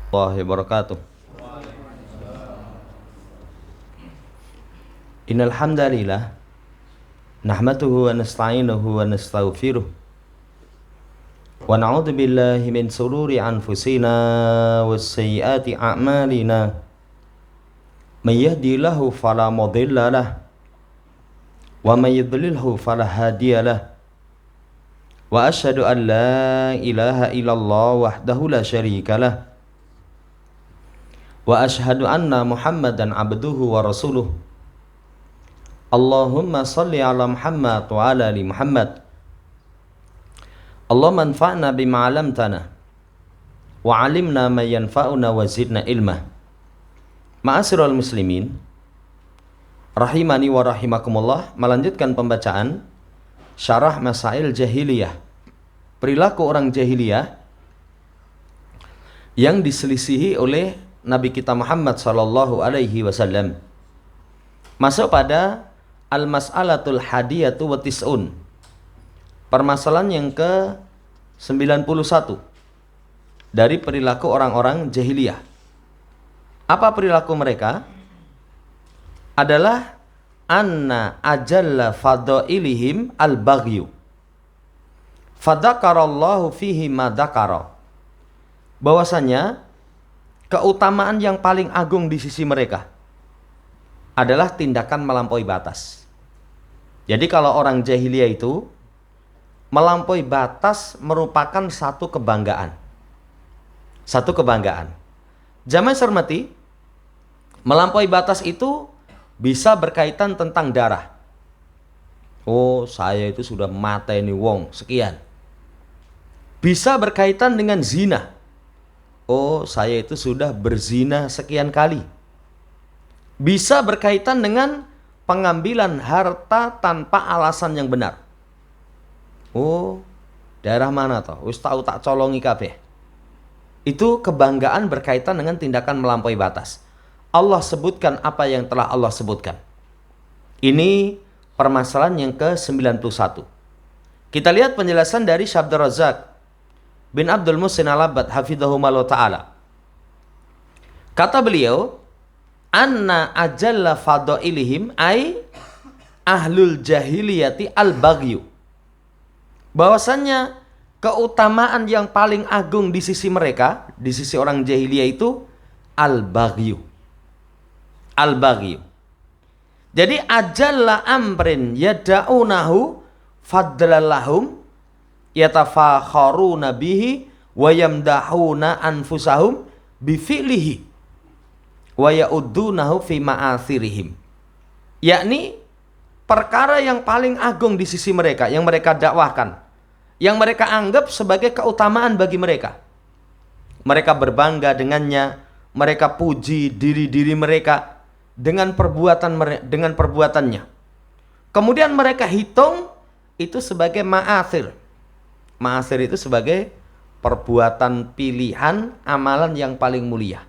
Warahmatullahi wabarakatuh. Innal hamdalillah nahmaduhu wa nasta'inuhu wa nastaghfiruh wa na'udzu billahi min shururi anfusina was sayyiati a'malina. May yahdihillahu fala mudilla lahu wa may yudlilhu fala hadiya lahu. Wa asyhadu an la ilaha illallah wahdahu la syarika lahu wa asyhadu anna Muhammadan abduhu wa rasuluh. Allahumma salli ala Muhammad wa ala ali Muhammad. Allahumma anfa'na bima 'allamtana wa 'allimna ma yanfa'una wa zidna ilma. Ma'asyiral muslimin rahimani wa rahimakumullah, melanjutkan pembacaan Syarah Masail Jahiliyah, perilaku orang jahiliyah yang diselisihi oleh Nabi kita Muhammad sallallahu alaihi wasallam. Masuk pada Al-Mas'alatul Hadiyatu wa Tis'un, permasalahan yang ke-91 dari perilaku orang-orang jahiliyah. Apa perilaku mereka? Adalah anna ajalla fadailihim al-baghyu fadzakarallahu fihi ma dzakara. Bahwasanya keutamaan yang paling agung di sisi mereka adalah tindakan melampaui batas. Jadi kalau orang jahiliyah itu, melampaui batas merupakan satu kebanggaan. Satu kebanggaan. Jamaah hormati, melampaui batas itu bisa berkaitan tentang darah. Oh, saya itu sudah mateni wong sekian. Bisa berkaitan dengan zina. Oh, saya itu sudah berzina sekian kali. Bisa berkaitan dengan pengambilan harta tanpa alasan yang benar. Oh, daerah mana toh? Wis tahu tak colongi kabeh. Itu kebanggaan berkaitan dengan tindakan melampaui batas. Allah sebutkan apa yang telah Allah sebutkan. Ini permasalahan yang ke-91. Kita lihat penjelasan dari Syabdur Razak bin Abdul Muhsin Al-Abbad hafidhahumullah ta'ala. Kata beliau, anna ajalla fadailihim ay ahlul jahiliyati al-baghyu. Bahwasannya keutamaan yang paling agung di sisi mereka, di sisi orang jahiliyah itu al-baghyu. Al-baghyu. Jadi ajalla amrin yada'unahu fadlalahum yatafakharuna bihi wa yamdahuna anfusahum bifi'lihi wa ya'uddunahu fi ma'athirihim. Yakni perkara yang paling agung di sisi mereka, yang mereka dakwahkan, yang mereka anggap sebagai keutamaan bagi mereka. Mereka berbangga dengannya, mereka puji diri-diri mereka dengan perbuatannya. Kemudian mereka hitung itu sebagai ma'athir. Ma'athir itu sebagai perbuatan pilihan amalan yang paling mulia.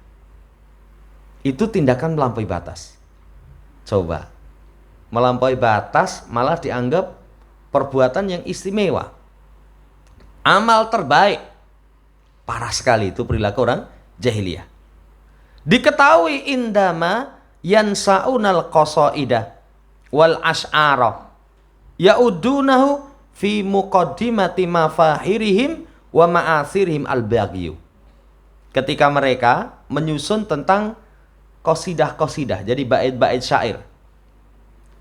Itu tindakan melampaui batas. Coba, melampaui batas malah dianggap perbuatan yang istimewa, amal terbaik. Parah sekali itu perilaku orang jahiliyah. Diketahui indama yansa'unal qasaidah wal ash'ara ya'udunahu fi muqaddimati mafahirihim wa ma'athirihim al-baghyu. Ketika mereka menyusun tentang qasidah-qasidah, jadi bait-bait syair,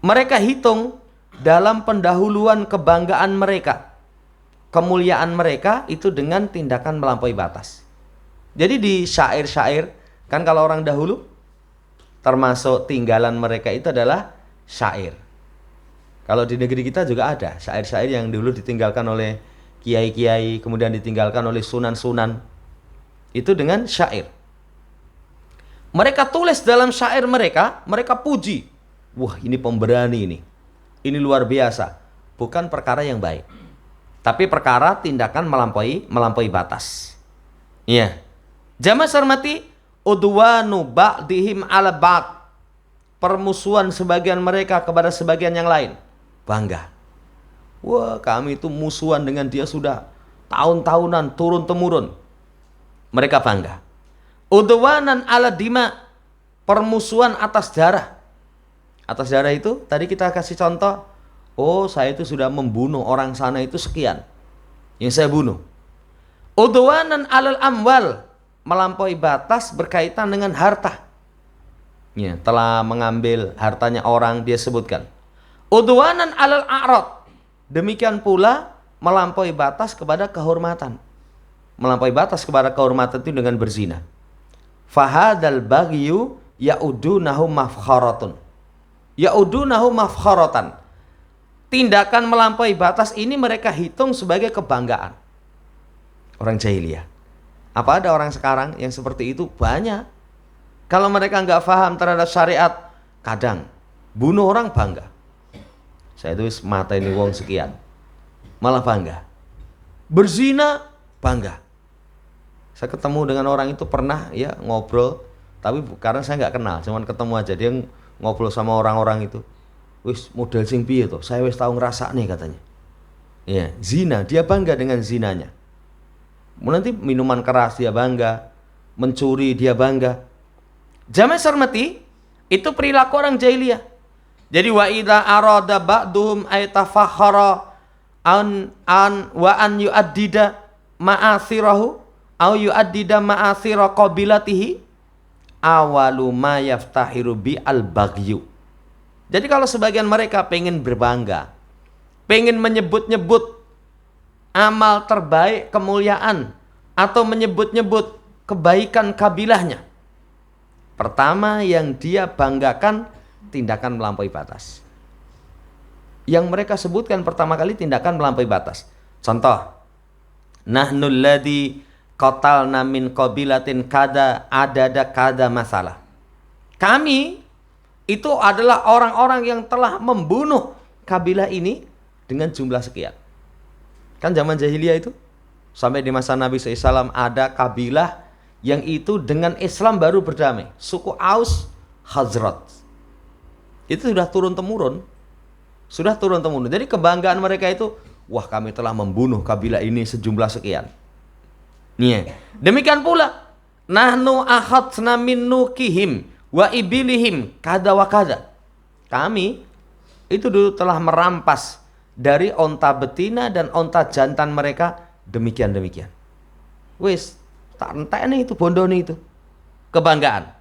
mereka hitung dalam pendahuluan kebanggaan mereka, kemuliaan mereka itu dengan tindakan melampaui batas. Jadi di syair-syair, kan kalau orang dahulu termasuk tinggalan mereka itu adalah syair. Kalau di negeri kita juga ada syair-syair yang dulu ditinggalkan oleh kiai-kiai, kemudian ditinggalkan oleh sunan-sunan. Itu dengan syair. Mereka tulis dalam syair mereka, mereka puji. Wah, ini pemberani ini. Ini luar biasa. Bukan perkara yang baik, tapi perkara tindakan melampaui batas. Iya. Jamaah hormati, udwanu ba'dihim ala ba'd. Permusuhan sebagian mereka kepada sebagian yang lain. Bangga. Wah, kami itu musuhan dengan dia sudah tahun-tahunan, turun-temurun. Mereka bangga. Udwanan ala dima, permusuhan atas darah. Atas darah itu tadi kita kasih contoh, oh saya itu sudah membunuh orang sana itu sekian yang saya bunuh. Udwanan alal amwal, melampaui batas berkaitan dengan harta. Ya, telah mengambil hartanya orang, dia sebutkan. Udwanan alal a'rad, demikian pula melampaui batas kepada kehormatan. Melampaui batas kepada kehormatan itu dengan berzina. Fahadal baghyu ya'udunahu mafkharatun. Ya'udunahu mafkharatan. Tindakan melampaui batas ini mereka hitung sebagai kebanggaan. Orang jahiliyah. Apa ada orang sekarang yang seperti itu? Banyak. Kalau mereka nggak paham terhadap syariat, kadang bunuh orang bangga. Saya tulis mata ini wong sekian, malah bangga. Berzina bangga. Saya ketemu dengan orang itu pernah ya ngobrol, tapi karena saya nggak kenal, cuman ketemu aja, dia ngobrol sama orang-orang itu. Wis model sing piye to? Saya wis tahu ngrasakne katanya. Ya, zina, dia bangga dengan zinanya. Nanti minuman keras dia bangga, mencuri dia bangga. Jamaah sarmati, itu perilaku orang jahiliyah. Jadi wa idza arada ba'duhum ay tafakhara an wa an yu'addida ma'athirahu au yu'addida ma'athira qabilatihi awalu ma yaftahiru bi al-baghyu. Jadi kalau sebagian mereka pengen berbangga, pengen menyebut-nyebut amal terbaik, kemuliaan, atau menyebut-nyebut kebaikan kabilahnya, pertama yang dia banggakan tindakan melampaui batas. Yang mereka sebutkan pertama kali tindakan melampaui batas. Contoh, nahnul ladzi qatalna min qabilatin kada adada kada masalah. Kami itu adalah orang-orang yang telah membunuh kabilah ini dengan jumlah sekian. Kan zaman jahiliyah itu sampai di masa Nabi SAW ada kabilah yang itu dengan Islam baru berdamai, suku Aus Khazraj. Itu sudah turun-temurun. Jadi kebanggaan mereka itu, wah kami telah membunuh kabilah ini sejumlah sekian. Nih, demikian pula nahnu akhadna min nukihim wa ibilihim kada wa kada. Kami itu dulu telah merampas dari onta betina dan onta jantan mereka demikian-demikian. Wis tak entene itu bondone itu. Kebanggaan.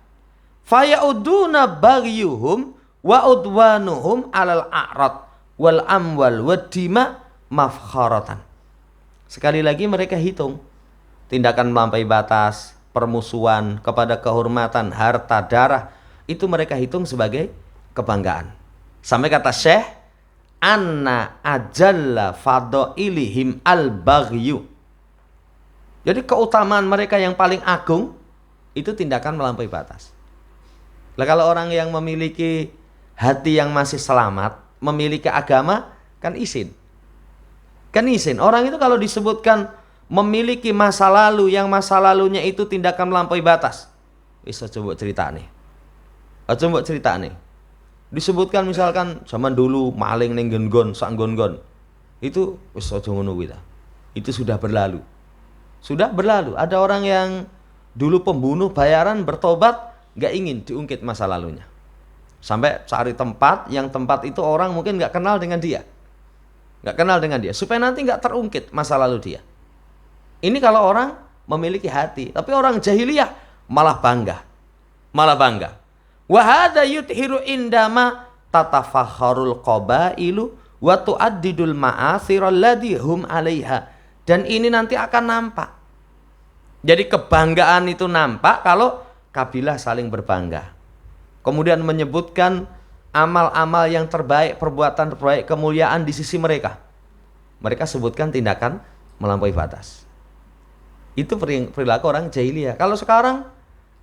Faya'uduna baghyuhum wa udwanuhum alal a'rad wal amwal waddima mafkharatan. Sekali lagi mereka hitung tindakan melampaui batas, permusuhan kepada kehormatan, harta, darah, itu mereka hitung sebagai kebanggaan. Sampai kata Syekh, anna ajalla fadailihim al-baghyu. Jadi keutamaan mereka yang paling agung itu tindakan melampaui batas. Lah kalau orang yang memiliki hati yang masih selamat, memiliki agama, kan izin. Kan izin. Orang itu kalau disebutkan memiliki masa lalu yang masa lalunya itu tindakan melampaui batas, bisa coba cerita nih. Coba cerita nih. Disebutkan misalkan zaman dulu maling ning nggon-nggon, sak nggon-nggon. Itu wis aja ngono kuwi ta. Itu sudah berlalu. Sudah berlalu. Ada orang yang dulu pembunuh bayaran bertobat, gak ingin diungkit masa lalunya. Sampai cari tempat, yang tempat itu orang mungkin gak kenal dengan dia. Gak kenal dengan dia. Supaya nanti gak terungkit masa lalu dia. Ini kalau orang memiliki hati. Tapi orang jahiliyah malah bangga. Malah bangga. Wa hadza yuthiru indama tatafakharul qabailu wa tu'addidul ma'athira alladhi hum 'alaiha. Dan ini nanti akan nampak. Jadi kebanggaan itu nampak kalau kabilah saling berbangga. Kemudian menyebutkan amal-amal yang terbaik, perbuatan terbaik, kemuliaan di sisi mereka. Mereka sebutkan tindakan melampaui batas. Itu perilaku orang jahiliyah. Kalau sekarang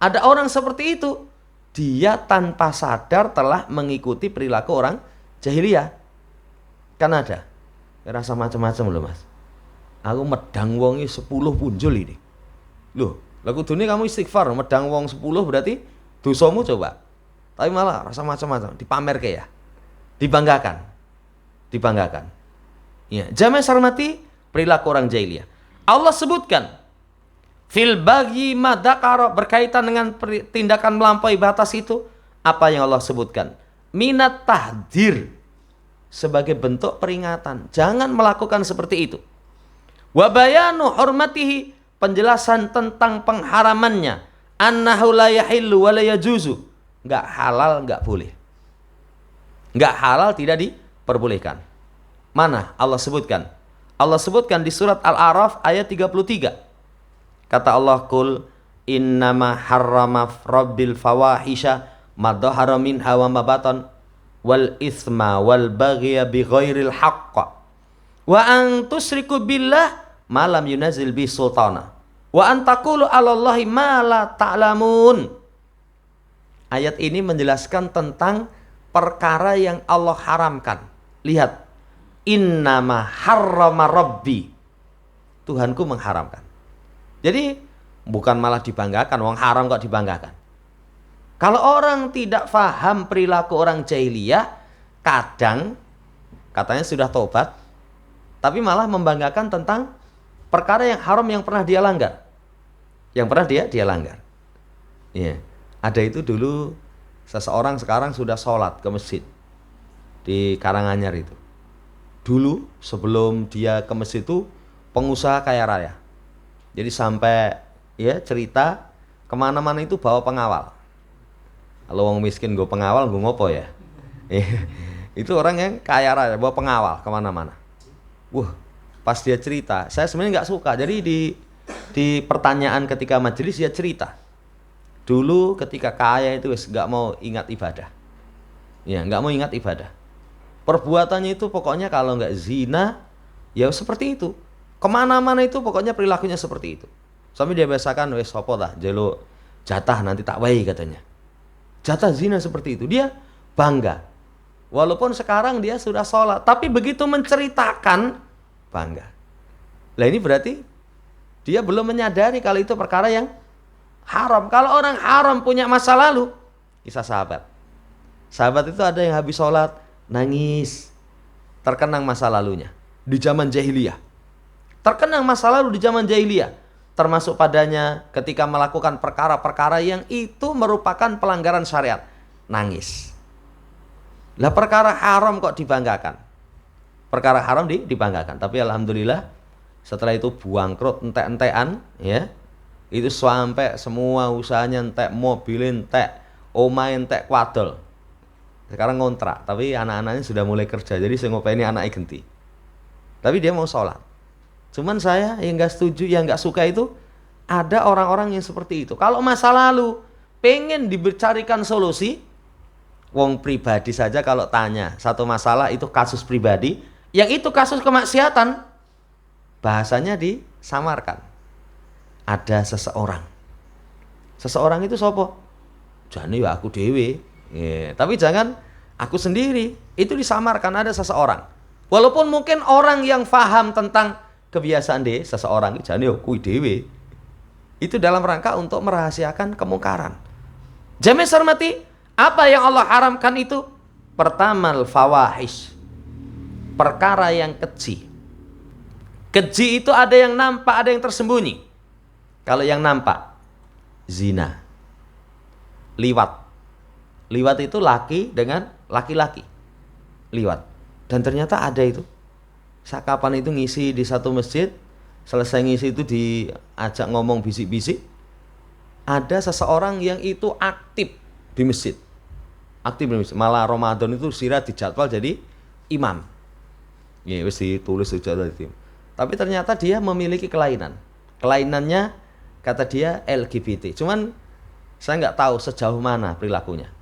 ada orang seperti itu, dia tanpa sadar telah mengikuti perilaku orang jahiliyah. Kan ada. Rasa macam-macam loh mas. Aku medang wongi 10 punjul ini. Loh, lagu dunia kamu istighfar, medang wong 10 berarti dosamu coba. Tapi malah rasa macam-macam, dipamer ke ya. Dibanggakan. Dibanggakan. Ya, jamaah sarmati perilaku orang jahiliyah. Allah sebutkan Fil baghi madakaro, berkaitan dengan tindakan melampaui batas itu, apa yang Allah sebutkan? Minat tahdir, sebagai bentuk peringatan. Jangan melakukan seperti itu. Wa bayanu hurmatihi, penjelasan tentang pengharamannya. Annahu la yahillu wa la yajuzu, enggak halal, enggak boleh. Enggak halal, tidak diperbolehkan. Mana Allah sebutkan? Allah sebutkan di surat Al-A'raf ayat 33. Kata Allah, qul innama harrama rabbil fawahisha ma dhahara minha wa ma batan wal itsma wal baghya bighairil haqq wa an tusyriku billah ma lam yunazil bi sultana wa an taqulu 'alallahi ma la ta'lamun. Ayat ini menjelaskan tentang perkara yang Allah haramkan. Lihat, innama harrama rabbi, Tuhanku mengharamkan. Jadi bukan malah dibanggakan, wong haram kok dibanggakan. Kalau orang tidak paham perilaku orang jahiliyah, kadang katanya sudah tobat, tapi malah membanggakan tentang perkara yang haram yang pernah dia langgar. Yang pernah dia langgar. Iya. Ada itu dulu seseorang sekarang sudah sholat ke masjid di Karanganyar itu. Dulu sebelum dia ke masjid itu pengusaha kaya raya. Jadi sampai ya cerita kemana-mana itu bawa pengawal. Kalau orang miskin gue pengawal, gue ngopo ya. Itu orang yang kaya raya bawa pengawal kemana-mana. Wah, pas dia cerita, saya sebenarnya nggak suka. Jadi di pertanyaan ketika majelis dia cerita. Dulu ketika kaya itu nggak mau ingat ibadah. Ya, nggak mau ingat ibadah. Perbuatannya itu pokoknya kalau nggak zina, ya seperti itu. Kemana-mana itu pokoknya perilakunya seperti itu. Sampai dia biasakan, wes sopo lah, jelo jatah nanti tak wae katanya. Jatah zina seperti itu. Dia bangga. Walaupun sekarang dia sudah sholat, tapi begitu menceritakan, bangga. Lah ini berarti dia belum menyadari kalau itu perkara yang haram. Kalau orang haram punya masa lalu, kisah sahabat. Sahabat itu ada yang habis sholat, nangis, terkenang masa lalunya. Di zaman jahiliyah. Terkenang masa lalu di zaman jahiliyah. Termasuk padanya ketika melakukan perkara-perkara yang itu merupakan pelanggaran syariat. Nangis. Lah perkara haram kok dibanggakan. Perkara haram dibanggakan. Tapi alhamdulillah setelah itu bangkrut entek-entekan ya. Itu sampai semua usahanya entek, mobil entek, omah entek kuadel. Sekarang ngontrak, tapi anak-anaknya sudah mulai kerja. Jadi saya ngopeni anaknya genti. Tapi dia mau sholat. Cuman saya yang gak setuju, yang gak suka itu ada orang-orang yang seperti itu. Kalau masa lalu pengen dicarikan solusi, wong pribadi saja kalau tanya satu masalah itu kasus pribadi, yang itu kasus kemaksiatan, bahasanya disamarkan. Ada seseorang itu sopo? Jane ya aku dewe. Tapi jangan aku sendiri. Itu disamarkan, ada seseorang. Walaupun mungkin orang yang paham tentang kebiasaan seseorang, jane ya kuwi dewe. Itu dalam rangka untuk merahasiakan kemungkaran. Jamaah hormati, apa yang Allah haramkan itu? Pertama, fawahish, perkara yang keji. Keji itu ada yang nampak, ada yang tersembunyi. Kalau yang nampak, zina, liwat. Liwat itu laki dengan laki-laki. Liwat. Dan ternyata ada itu. Kapan itu ngisi di satu masjid, selesai ngisi itu diajak ngomong bisik-bisik. Ada seseorang yang itu aktif di masjid. Aktif di masjid. Malah Ramadan itu sirat dijadwal jadi imam. Ya, wis ditulis dijadwal itu. Tapi ternyata dia memiliki kelainan. Kelainannya kata dia LGBT. Cuman saya nggak tahu sejauh mana perilakunya.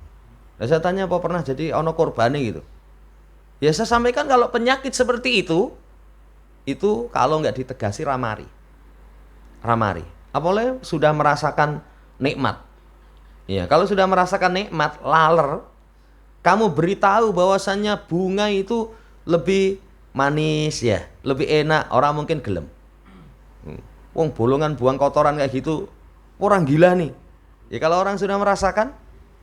Nah, saya tanya apa pernah jadi ono korbane gitu. Ya saya sampaikan kalau penyakit seperti itu kalau nggak ditegasi ramari. Apalagi sudah merasakan nikmat. Ya, kalau sudah merasakan nikmat, laler, kamu beritahu bahwasannya bunga itu lebih manis ya, lebih enak, orang mungkin gelem. Wong bolongan buang kotoran kayak gitu, orang gila nih. Ya kalau orang sudah merasakan,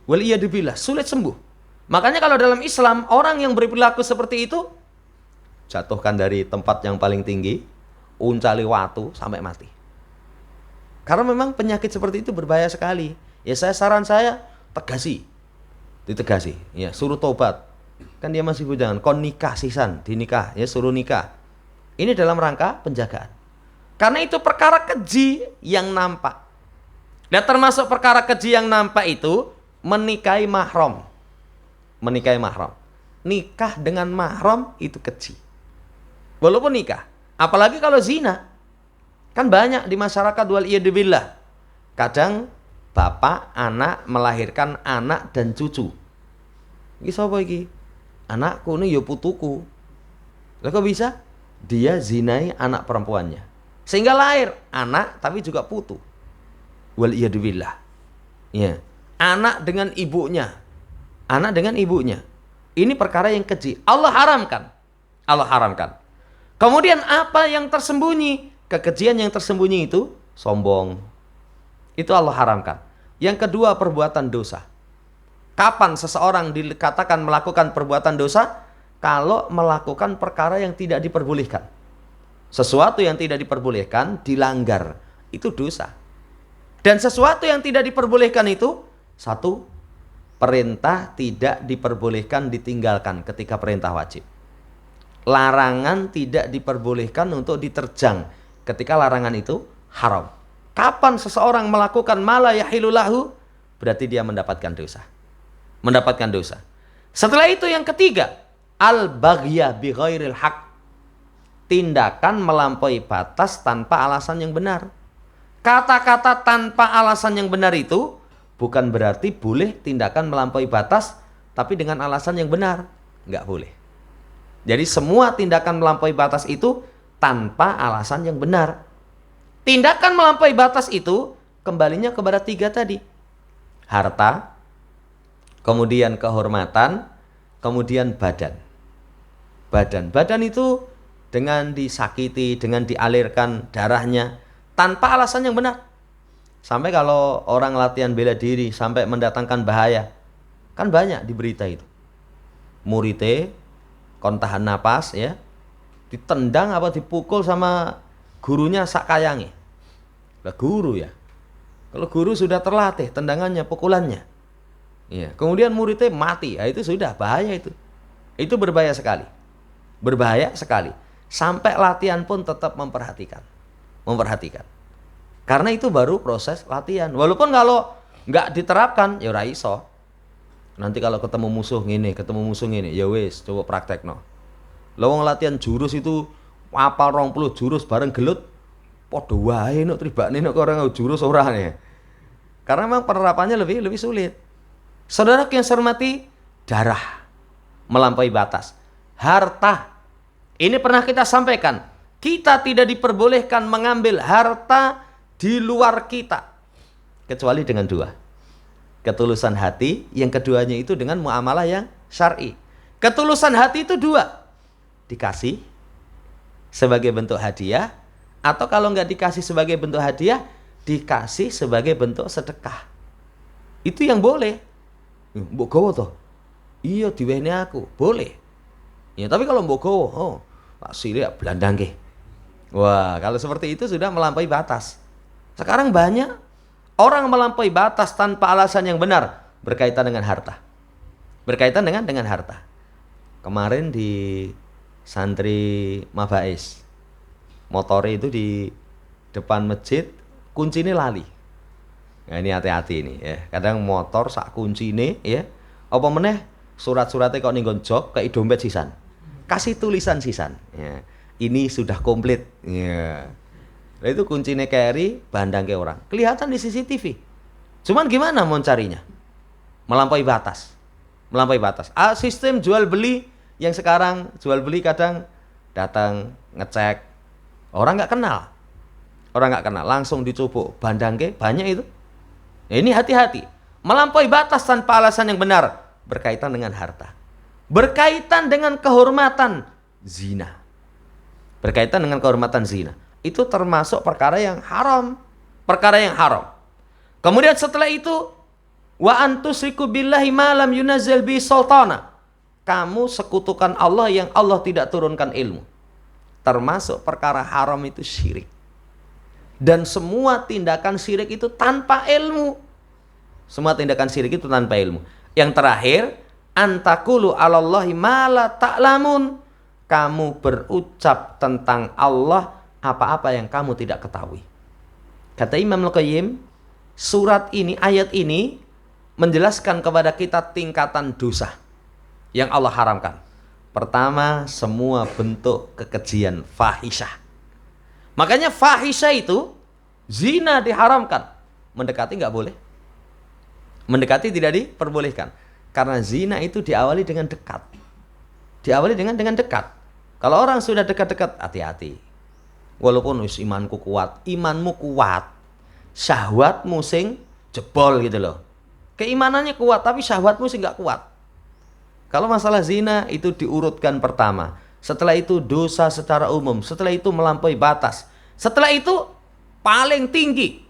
waliyadzubillah, sulit sembuh. Makanya kalau dalam Islam, orang yang berperilaku seperti itu, jatuhkan dari tempat yang paling tinggi, uncali watu sampai mati. Karena memang penyakit seperti itu berbahaya sekali. Ya saran saya tegasi. Ditegasi, ya suruh tobat. Kan dia masih bujangan, kon nikah sisan, dinikah, ya suruh nikah. Ini dalam rangka penjagaan. Karena itu perkara keji yang nampak. Dan termasuk perkara keji yang nampak itu menikahi mahram. Menikahi mahram. Nikah dengan mahram itu keji. Walaupun nikah, apalagi kalau zina. Kan banyak di masyarakat wal iyadzubillah. Kadang bapak, anak melahirkan anak dan cucu. Iki sapa iki? Anakku ini ya putuku. Lah kok bisa? Dia zinai anak perempuannya. Sehingga lahir anak tapi juga putu. Wal iyadzubillah. Ya. Anak dengan ibunya. Anak dengan ibunya. Ini perkara yang keji. Allah haramkan. Allah haramkan. Kemudian apa yang tersembunyi? Kekejian yang tersembunyi itu sombong. Itu Allah haramkan. Yang kedua, perbuatan dosa. Kapan seseorang dikatakan melakukan perbuatan dosa? Kalau melakukan perkara yang tidak diperbolehkan. Sesuatu yang tidak diperbolehkan dilanggar. Itu dosa. Dan sesuatu yang tidak diperbolehkan itu, satu, perintah tidak diperbolehkan ditinggalkan ketika perintah wajib. Larangan tidak diperbolehkan untuk diterjang ketika larangan itu haram. Kapan seseorang melakukan ma la yahilu lahu, berarti dia mendapatkan dosa. Mendapatkan dosa. Setelah itu yang ketiga, al-baghya bi ghairil haq. Tindakan melampaui batas tanpa alasan yang benar. Kata-kata tanpa alasan yang benar itu bukan berarti boleh tindakan melampaui batas tapi dengan alasan yang benar. Enggak boleh. Jadi semua tindakan melampaui batas itu tanpa alasan yang benar. Tindakan melampaui batas itu kembalinya kepada tiga tadi. Harta, kemudian kehormatan, kemudian badan. Badan itu dengan disakiti, dengan dialirkan darahnya tanpa alasan yang benar. Sampai kalau orang latihan bela diri sampai mendatangkan bahaya. Kan banyak di berita itu. Muridnya kon tahan napas ya. Ditendang apa dipukul sama gurunya sak kayange. Lah guru ya. Kalau guru sudah terlatih tendangannya, pukulannya. Ya, kemudian muridnya mati. Nah, itu sudah bahaya itu. Itu berbahaya sekali. Berbahaya sekali. Sampai latihan pun tetap memperhatikan. Memperhatikan. Karena itu baru proses latihan. Walaupun kalau nggak diterapkan ya ora iso. Nanti kalau ketemu musuh ngene, ya wis coba praktekno. Lawang latihan jurus itu apal 20 jurus bareng gelut padha wae nek tribakne nek orang jurus ora nih. Karena memang penerapannya lebih sulit. Saudara yang saya hormati, darah melampaui batas. Harta. Ini pernah kita sampaikan. Kita tidak diperbolehkan mengambil harta di luar kita kecuali dengan dua. Ketulusan hati, yang keduanya itu dengan muamalah yang syar'i. Ketulusan hati itu dua. Dikasih sebagai bentuk hadiah, atau kalau nggak dikasih sebagai bentuk hadiah, dikasih sebagai bentuk sedekah. Itu yang boleh. Mbok gowo toh? Iya diwehne aku, boleh. Ya, tapi kalau mbok gowo, oh, tak sirik blandangke. Wah, kalau seperti itu sudah melampaui batas. Sekarang banyak orang melampaui batas tanpa alasan yang benar berkaitan dengan harta. Berkaitan dengan harta. Kemarin di santri Mabais, motornya itu di depan masjid, kuncinya lali. Nah, ini hati-hati ini ya. Kadang motor sak kuncine ya. Apa meneh surat-suratnya kok ninggon jok kayak dompet sisan. Kasih tulisan sisan. Ya. Ini sudah komplit. Ya. Nah, itu kuncinya carry, bandang ke orang. Kelihatan di CCTV. Cuman gimana mau carinya? Melampaui batas. Melampaui batas. Sistem jual beli yang sekarang jual beli kadang datang ngecek. Orang nggak kenal. Orang nggak kenal. Langsung dicupuk. Bandang ke banyak itu. Nah, ini hati-hati. Melampaui batas tanpa alasan yang benar. Berkaitan dengan harta. Berkaitan dengan kehormatan zina. Berkaitan dengan kehormatan zina. Itu termasuk perkara yang haram. Perkara yang haram. Kemudian setelah itu, wa antusriku billahi ma lam yunazzil bi sultana. Kamu sekutukan Allah yang Allah tidak turunkan ilmu. Termasuk perkara haram itu syirik. Dan semua tindakan syirik itu tanpa ilmu. Semua tindakan syirik itu tanpa ilmu. Yang terakhir, antakulu 'alallahi ma la ta'lamun. Kamu berucap tentang Allah apa-apa yang kamu tidak ketahui. Kata Imam Al-Qayyim, surat ini, ayat ini menjelaskan kepada kita tingkatan dosa yang Allah haramkan. Pertama, semua bentuk kekejian fahisyah. Makanya fahisyah itu, zina diharamkan. Mendekati nggak boleh. Mendekati tidak diperbolehkan. Karena zina itu diawali dengan dekat. Diawali dengan dekat. Kalau orang sudah dekat-dekat, hati-hati. Walaupun imanku kuat, imanmu kuat, syahwatmu sing jebol gitu loh. Keimanannya kuat, tapi syahwatmu sing nggak kuat. Kalau masalah zina itu diurutkan pertama. Setelah itu dosa secara umum. Setelah itu melampaui batas. Setelah itu paling tinggi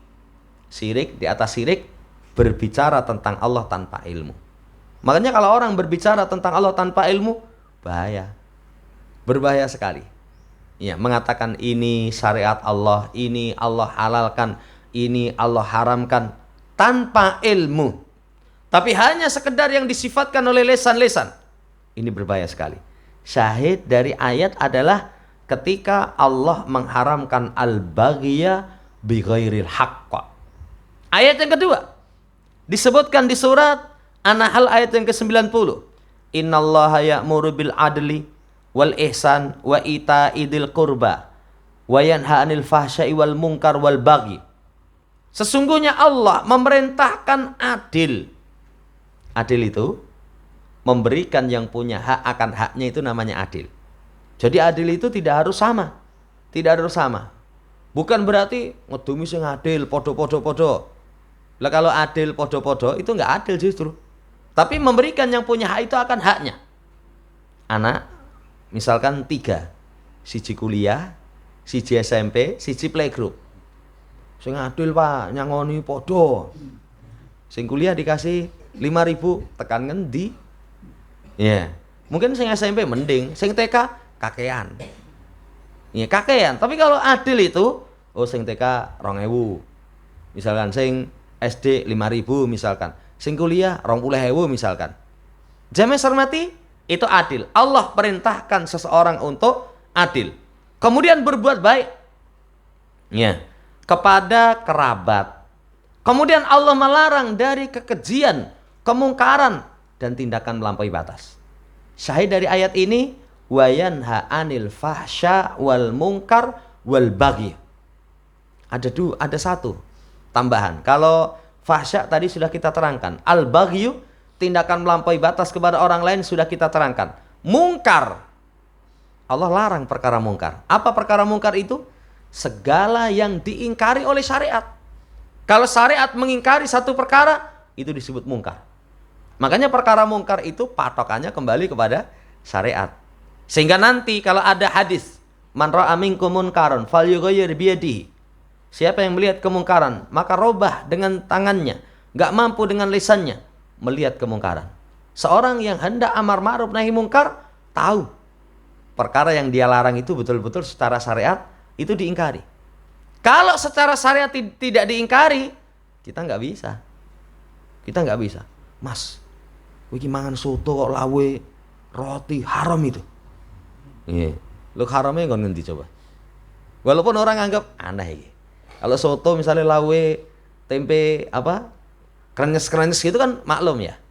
syirik, di atas syirik berbicara tentang Allah tanpa ilmu. Makanya kalau orang berbicara tentang Allah tanpa ilmu, bahaya. Berbahaya sekali. Ya, mengatakan ini syariat Allah, ini Allah halalkan, ini Allah haramkan tanpa ilmu. Tapi hanya sekedar yang disifatkan oleh lesan-lesan. Ini berbahaya sekali. Syahid dari ayat adalah ketika Allah mengharamkan al-baghya bighairil haqq. Ayat yang kedua disebutkan di surat An-Nahl ayat yang ke-90. Innallaha ya'muru bil adli wal ihsan wa ita'idil qurba wa yanha 'anil fahsya'i wal munkar wal baghi. Sesungguhnya Allah memerintahkan adil. Adil itu memberikan yang punya hak akan haknya, itu namanya adil. Jadi adil itu tidak harus sama. Tidak harus sama. Bukan berarti ngedumi sing adil podo-podo. Lah kalau adil podo-podo itu enggak adil justru. Tapi memberikan yang punya hak itu akan haknya. Anak misalkan 3. Siji kuliah, siji SMP, siji playgroup. Sing adil Pak, nyangoni podo. Sing kuliah dikasih 5.000, tekan ngendi? Ya, mungkin sing SMP mending, sing TK kakean. Ya, kakean. Tapi kalau adil itu, oh sing TK 2.000. Misalkan sing SD 5.000 misalkan. Sing kuliah 20.000 misalkan. Jamaah hormati, itu adil. Allah perintahkan seseorang untuk adil. Kemudian berbuat baik. Ya, kepada kerabat. Kemudian Allah melarang dari kekejian, kemungkaran, dan tindakan melampaui batas. Syahid dari ayat ini, wa yanha 'anil fahsya wal munkar wal baghi. Ada satu tambahan. Kalau fahsya tadi sudah kita terangkan. Al baghi, tindakan melampaui batas kepada orang lain, sudah kita terangkan. Mungkar, Allah larang perkara mungkar. Apa perkara mungkar itu? Segala yang diingkari oleh syariat. Kalau syariat mengingkari satu perkara, itu disebut mungkar. Makanya perkara mungkar itu patokannya kembali kepada syariat. Sehingga nanti kalau ada hadis, man ra'a minkum munkaran falyughayyir biyadihi. Siapa yang melihat kemungkaran, maka robah dengan tangannya. Gak mampu dengan lisannya melihat kemungkaran. Seorang yang hendak amar ma'ruf nahi mungkar, tahu perkara yang dia larang itu betul-betul secara syariat itu diingkari. Kalau secara syariat tidak diingkari, kita nggak bisa. Kita nggak bisa. Mas, wiki mangan soto kok lawe roti haram itu. Iya. Lu haramnya nggak ngendi coba? Walaupun orang anggap aneh. Kalau soto misalnya lawe tempe apa krenyes gitu kan maklum ya.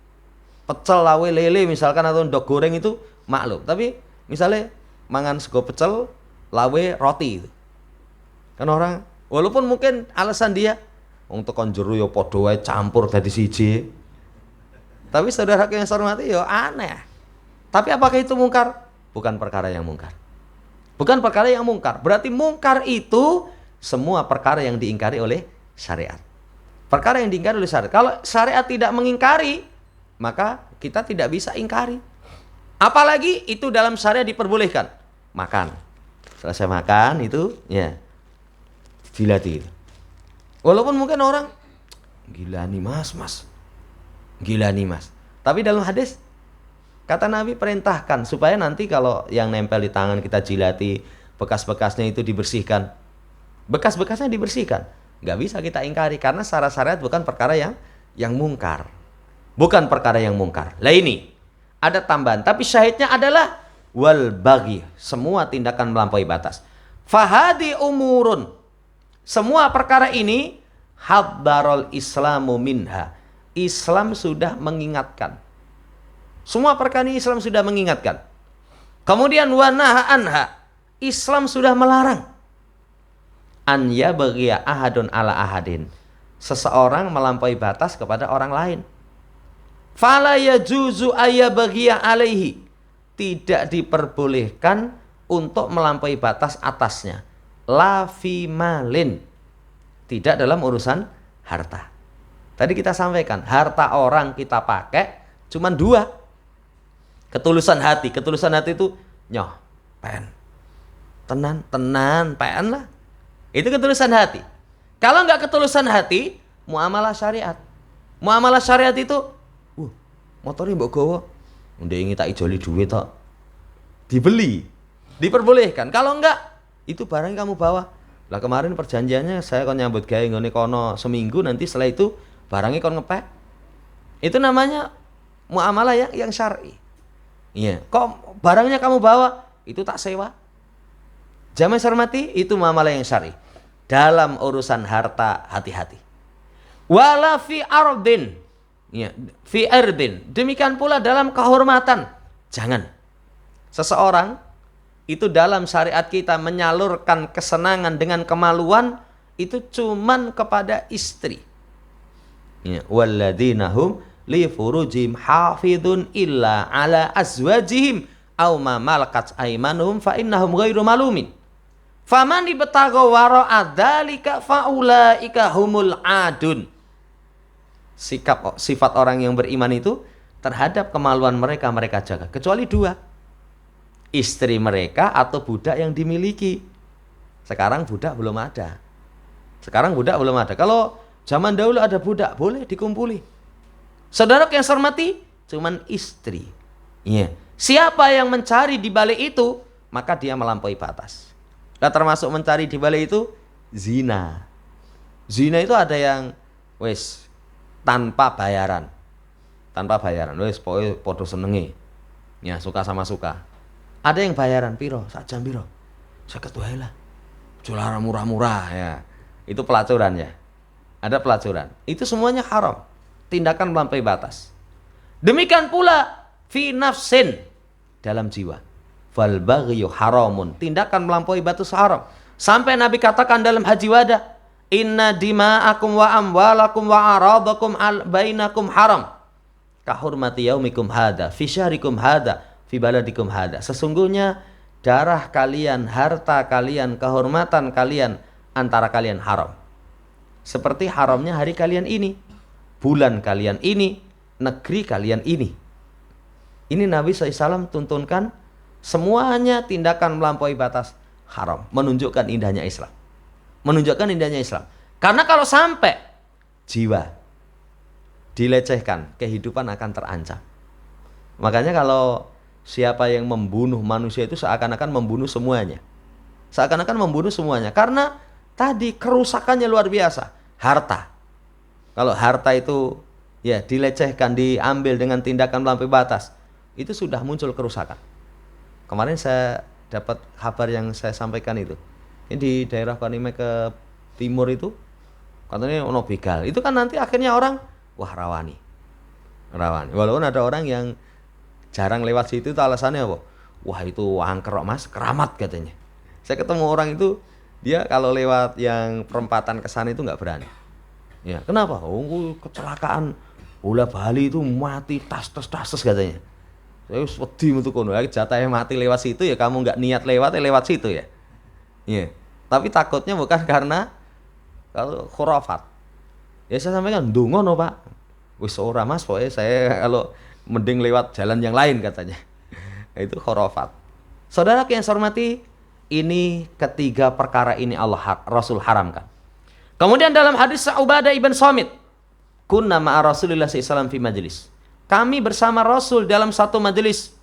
Pecel lawe lele misalkan atau ndok goreng itu maklum. Tapi misalnya mangan sego pecel lawe roti itu. Kan orang walaupun mungkin alasan dia untuk kon jero ya padha wae campur dadi siji. Tapi saudara yang saya hormati ya aneh. Tapi apakah itu mungkar? Bukan perkara yang mungkar. Bukan perkara yang mungkar. Berarti mungkar itu semua perkara yang diingkari oleh syariat. Perkara yang diingkari oleh syariat. Kalau syariat tidak mengingkari, maka kita tidak bisa ingkari. Apalagi itu dalam syariat diperbolehkan. Makan. Selesai makan itu ya jilati. Walaupun mungkin orang gila nih mas. Gila nih mas. Tapi dalam hadis kata Nabi perintahkan supaya nanti kalau yang nempel di tangan kita jilati, bekas-bekasnya itu dibersihkan. Bekas-bekasnya dibersihkan. Nggak bisa kita ingkari karena secara syariat bukan perkara yang mungkar. Bukan perkara yang mungkar. Lah ini ada tambahan, tapi syahidnya adalah wal baghi, semua tindakan melampaui batas. Fahadi umurun, semua perkara ini haddarul islamu minha. Islam sudah mengingatkan. Semua perkara ini Islam sudah mengingatkan. Kemudian wa naha anha, Islam sudah melarang. An yabghiya ahadun ala ahadin, seseorang melampaui batas kepada orang lain. Fala yajuzu ayyabghiya alaihi, tidak diperbolehkan untuk melampaui batas atasnya. La fi malin, tidak dalam urusan harta. Tadi kita sampaikan, harta orang kita pakai cuman dua. Ketulusan hati itu nyoh, pen. Tenan, pen lah. Itu ketulusan hati. Kalau nggak ketulusan hati, muamalah syariat. Muamalah syariat itu, motornya mbok gowo, ndek tak ijoli duit tok. Dibeli, diperbolehkan. Kalau enggak, itu barang kamu bawa. Lah kemarin perjanjiannya saya kon nyambut gawe ngene kono seminggu, nanti setelah itu barangnya kon ngepek. Itu namanya muamalah yang syar'i. Iya, kok barangnya kamu bawa, itu tak sewa. Jamaah hormati, itu muamalah yang syar'i. Dalam urusan harta hati-hati. Wala fi ardin. Ya, fi ardin. Demikian pula dalam kehormatan. Jangan. Seseorang itu dalam syariat kita menyalurkan kesenangan dengan kemaluan itu cuman kepada istri. Ya, walladzina hum li furujihim hafidun illa ala azwajihim aw ma malakat aymanuhum fa innahum ghairu malumin. Faman ibtagha wara'a dzalika faulaika humul adun. Sifat orang yang beriman itu terhadap kemaluan mereka jaga, kecuali dua. Istri mereka atau budak yang dimiliki. Sekarang budak belum ada. Kalau zaman dahulu ada budak, boleh dikumpuli. Saudara yang saya hormati, cuman istri. Iya. Siapa yang mencari di balik itu, maka dia melampaui batas. Nah, termasuk mencari di balik itu zina. Zina itu ada yang tanpa bayaran. Wis pokoke padha senenge. Ya, suka sama suka. Ada yang bayaran piro? Sak jam piro? 50 wae lah. Jualan murah-murah ya. Itu pelacuran ya. Ada pelacuran. Itu semuanya haram. Tindakan melampaui batas. Demikian pula fi nafsin, dalam jiwa. Fal baghyu haramun, tindakan melampaui batas haram. Sampai Nabi katakan dalam haji wada, inna dima'akum wa amwalakum wa aradakum bainakum haram kahurmati yaumikum hada fi syahrikum hada fi baladikum hada. Sesungguhnya darah kalian, harta kalian, kehormatan kalian antara kalian haram, seperti haramnya hari kalian ini, bulan kalian ini, negeri kalian ini. Ini Nabi SAW tuntunkan semuanya tindakan melampaui batas haram, menunjukkan indahnya Islam. Karena kalau sampai jiwa dilecehkan, kehidupan akan terancam. Makanya kalau siapa yang membunuh manusia itu seakan-akan membunuh semuanya. Karena tadi kerusakannya luar biasa. Harta. Kalau harta itu ya dilecehkan, diambil dengan tindakan melampaui batas, itu sudah muncul kerusakan. Kemarin saya dapat kabar yang saya sampaikan itu. Ini di daerah Panime ke timur itu, katanya ono begal. Itu kan nanti akhirnya orang, wah rawani. Walaupun ada orang yang jarang lewat situ, itu alasannya apa? Wah itu angker mas, keramat katanya. Saya ketemu orang itu, dia kalau lewat yang perempatan ke sana itu nggak berani. Ya, kenapa? Oh, kecelakaan bola Bali itu mati tas katanya. Saya wedi metu kono, jatahnya mati lewat situ ya, kamu nggak niat lewat situ ya. Iya. Tapi takutnya bukan karena kalau khurafat. Ya saya sampaikan ndonga no Pak. Wis ora Mas, pokoknya saya kalau mending lewat jalan yang lain katanya. Itu khurafat. Saudara yang saya hormati, ini ketiga perkara ini Rasul haramkan. Kemudian dalam hadis Ubadah ibn Samit, kunna ma'a Rasulillah sallallahu fi majlis. Kami bersama Rasul dalam satu majelis.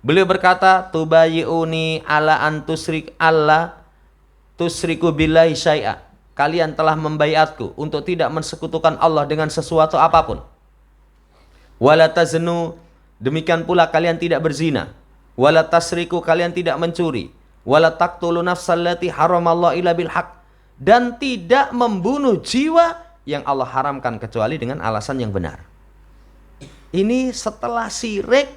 Beliau berkata, tubayyi'uni ala antusrik Allah tusriku billahi syai'a, kalian telah membaiatku untuk tidak mensekutukan Allah dengan sesuatu apapun. Wala taznu, demikian pula kalian tidak berzina. Wala tasriku, kalian tidak mencuri. Wala taqtulu nafsal lati haramallahu illa bil haq, dan tidak membunuh jiwa yang Allah haramkan kecuali dengan alasan yang benar. Ini setelah syirik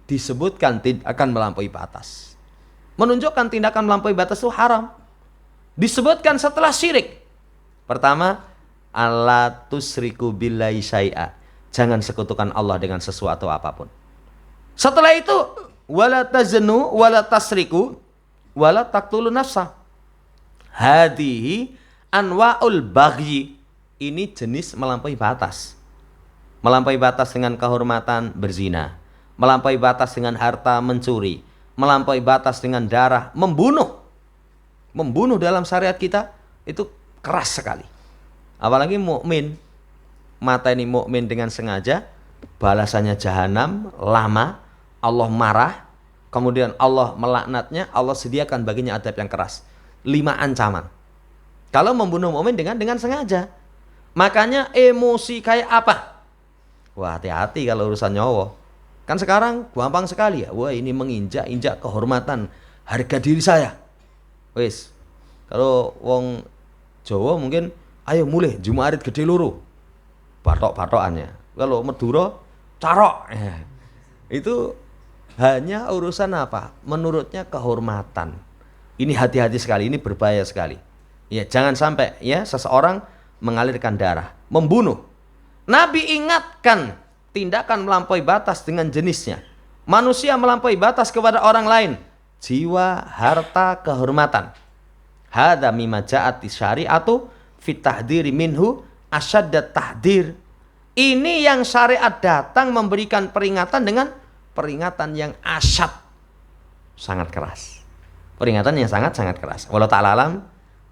disebutkan akan melampaui batas. Menunjukkan tindakan melampaui batas itu haram. Disebutkan setelah syirik. Pertama, alla tusriku billahi syai'a, jangan sekutukan Allah dengan sesuatu apapun. Setelah itu, wala taznu wala tasriku wala taqtulu nafsa. Hadihi anwa'ul baghi, ini jenis melampaui batas. Melampaui batas dengan kehormatan, berzina. Melampaui batas dengan harta, mencuri. Melampaui batas dengan darah, membunuh. Membunuh dalam syariat kita itu keras sekali. Apalagi mukmin, mata ini mukmin dengan sengaja, balasannya jahanam, lama, Allah marah, kemudian Allah melaknatnya, Allah sediakan baginya adab yang keras. 5 ancaman. Kalau membunuh mukmin dengan sengaja. Makanya emosi kayak apa? Wah, hati-hati kalau urusan nyawa. Kan sekarang gampang sekali ya. Wah, ini menginjak-injak kehormatan, harga diri saya. Wis, kalau wong Jawa mungkin ayo mulai Jumarit gede loro. Batok-batokannya. Kalau Madura carok. Itu hanya urusan apa? Menurutnya kehormatan. Ini hati-hati sekali, ini berbahaya sekali. Ya, jangan sampai ya seseorang mengalirkan darah, membunuh. Nabi ingatkan tindakan melampaui batas dengan jenisnya. Manusia melampaui batas kepada orang lain, jiwa, harta, kehormatan. Hadza mimma ja'ati syari'atu fit tahdiri minhu asyaddat tahdir. Ini yang syariat datang memberikan peringatan dengan peringatan yang asyad, sangat keras. Peringatan yang sangat-sangat keras. Wallahu ta'ala alam,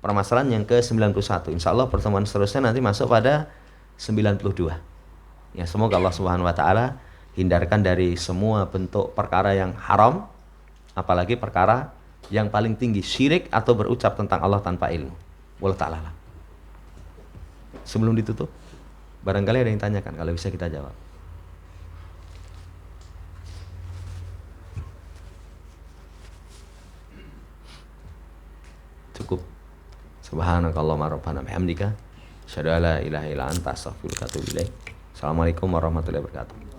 permasalahan yang ke-91. Insyaallah pertemuan seterusnya nanti masuk pada 92. Ya, semoga Allah Subhanahu wa taala hindarkan dari semua bentuk perkara yang haram, apalagi perkara yang paling tinggi syirik atau berucap tentang Allah tanpa ilmu. Wallahu ta'ala alam. Sebelum ditutup, barangkali ada yang tanyakan, kalau bisa kita jawab. Cukup. Subhanakallahumma rabbana bihamdika asyhadu an la ilaha illa anta astaghfiruka wa atubu ilaik. Assalamualaikum warahmatullahi wabarakatuh.